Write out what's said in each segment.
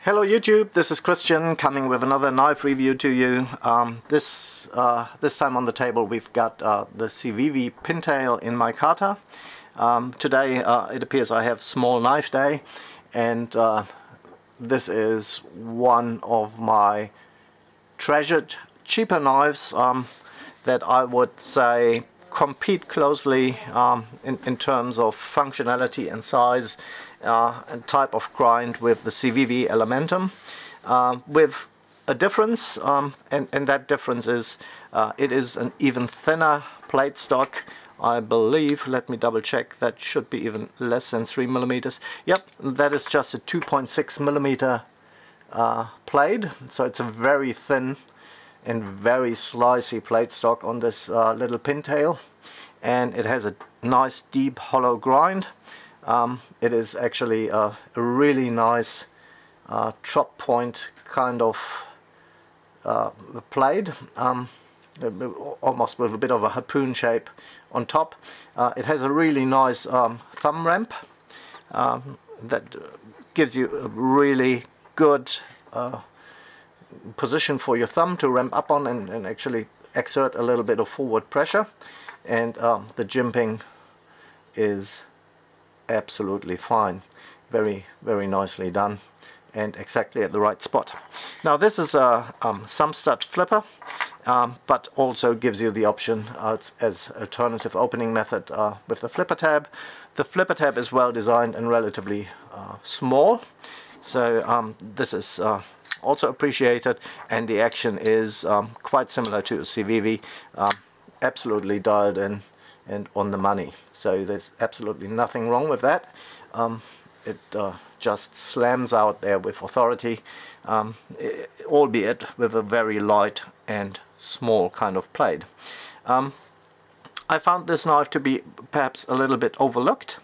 Hello YouTube, this is Christian coming with another knife review to you. This time on the table we've got the Civivi Pintail in micarta. Today it appears I have small knife day, and this is one of my treasured cheaper knives that I would say compete closely in terms of functionality and size and type of grind with the Civivi Elementum, with a difference, and that difference is it is an even thinner plate stock. I believe, let me double check, that should be even less than 3 millimeters. Yep, that is just a 2.6 millimeter plate, so it's a very thin and very slicey plate stock on this little pintail, and it has a nice deep hollow grind. It is actually a really nice chop point kind of blade, almost with a bit of a harpoon shape on top. It has a really nice thumb ramp that gives you a really good position for your thumb to ramp up on and actually exert a little bit of forward pressure, and the jimping is absolutely fine. Very nicely done and exactly at the right spot. Now this is a some stud flipper, but also gives you the option as alternative opening method with the flipper tab. The flipper tab is well designed and relatively small, so this is also appreciated, and the action is quite similar to Civivi, absolutely dialed in and on the money, so there's absolutely nothing wrong with that. It just slams out there with authority, albeit with a very light and small kind of blade. I found this knife to be perhaps a little bit overlooked,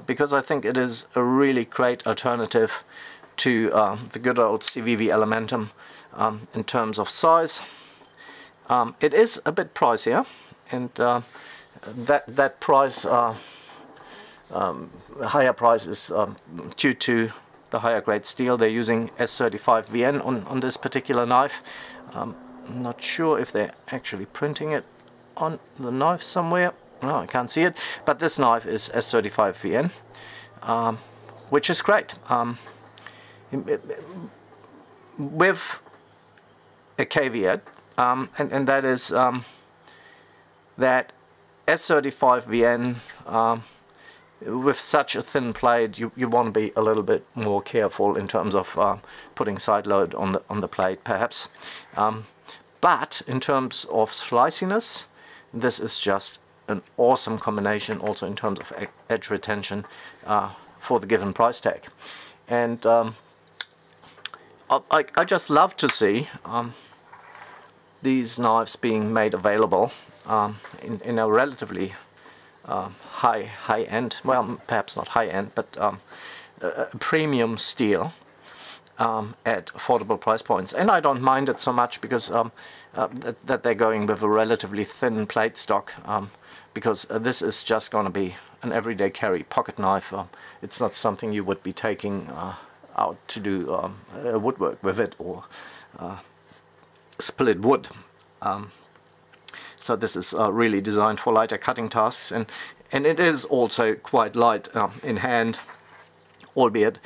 because I think it is a really great alternative to the good old Civivi Elementum in terms of size. It is a bit pricier, and that price, higher price, is due to the higher grade steel. They're using S35VN on this particular knife. I'm not sure if they're actually printing it on the knife somewhere. No, I can't see it, but this knife is S35VN, which is great, with a caveat, and that is that S35VN, with such a thin plate, you want to be a little bit more careful in terms of putting side load on the plate, perhaps. But in terms of sliciness, this is just an awesome combination, also in terms of edge retention for the given price tag. And I just love to see these knives being made available in a relatively high end, well, perhaps not high end, but a premium steel at affordable price points. And I don't mind it so much because that they're going with a relatively thin plate stock, because this is just going to be an everyday carry pocket knife. It's not something you would be taking out to do woodwork with it, or split wood. So this is really designed for lighter cutting tasks, and it is also quite light in hand, albeit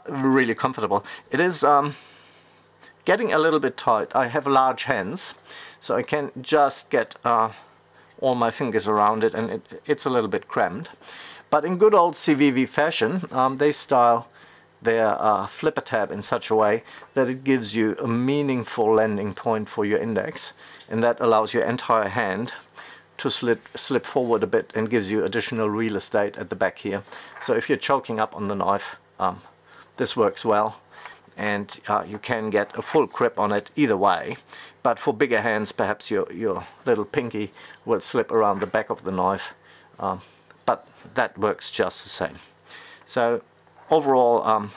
really comfortable. It is getting a little bit tight. I have large hands, so I can just get all my fingers around it, and it's a little bit cramped. But in good old Civivi fashion, they style their flipper tab in such a way that it gives you a meaningful landing point for your index, and that allows your entire hand to slip forward a bit and gives you additional real estate at the back here. So if you're choking up on the knife, this works well, and you can get a full grip on it either way. But for bigger hands, perhaps your little pinky will slip around the back of the knife, but that works just the same. So overall,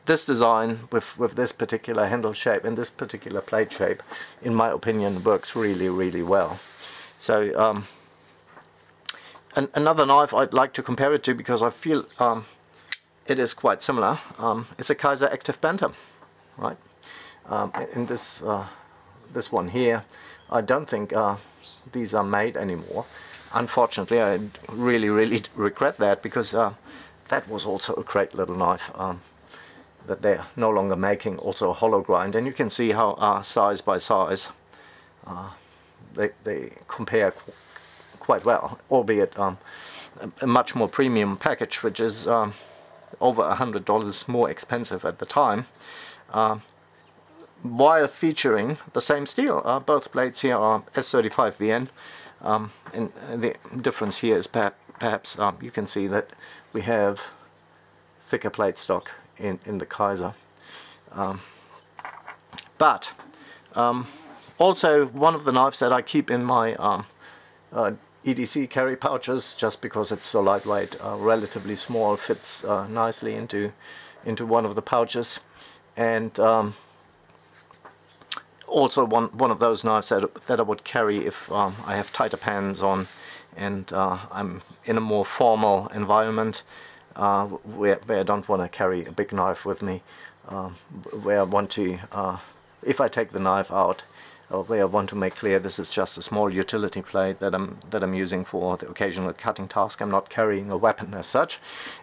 this design with this particular handle shape and this particular plate shape, in my opinion, works really well. So another knife I'd like to compare it to, because I feel it is quite similar. It's a Kaiser Active Bantam, right? In this this one here, I don't think these are made anymore. Unfortunately, I really regret that, because that was also a great little knife that they're no longer making, also a hollow grind. And you can see how size by size they compare quite well, albeit a much more premium package, which is over $100 more expensive at the time, while featuring the same steel. Both blades here are S35VN, and the difference here is perhaps you can see that we have thicker plate stock in the Kaiser. But also one of the knives that I keep in my EDC carry pouches, just because it's so lightweight, relatively small, fits nicely into one of the pouches, and also one of those knives that I would carry if I have tighter pants on and I'm in a more formal environment, where I don't want to carry a big knife with me, where I want to, if I take the knife out, where I want to make clear this is just a small utility plate that I'm using for the occasional cutting task. I'm not carrying a weapon as such,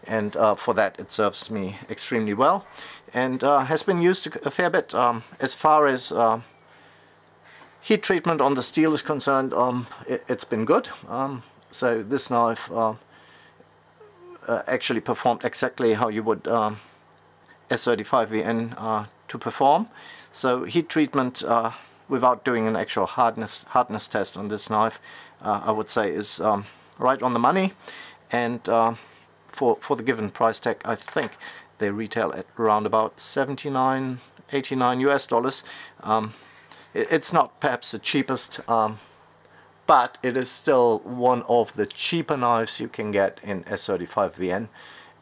and for that it serves me extremely well, and has been used a fair bit. As far as heat treatment on the steel is concerned, it's been good. So this knife actually performed exactly how you would S35VN to perform. So heat treatment without doing an actual hardness test on this knife, I would say is right on the money, and for the given price tag, I think they retail at around about $79, $89 US. It's not perhaps the cheapest, but it is still one of the cheaper knives you can get in S35VN,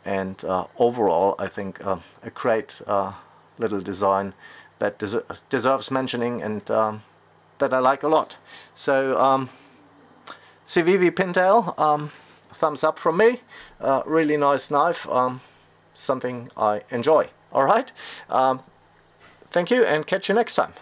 and overall I think a great little design that deserves mentioning, and that I like a lot. So Civivi Pintail, thumbs up from me. Really nice knife, something I enjoy. Alright, thank you, and catch you next time.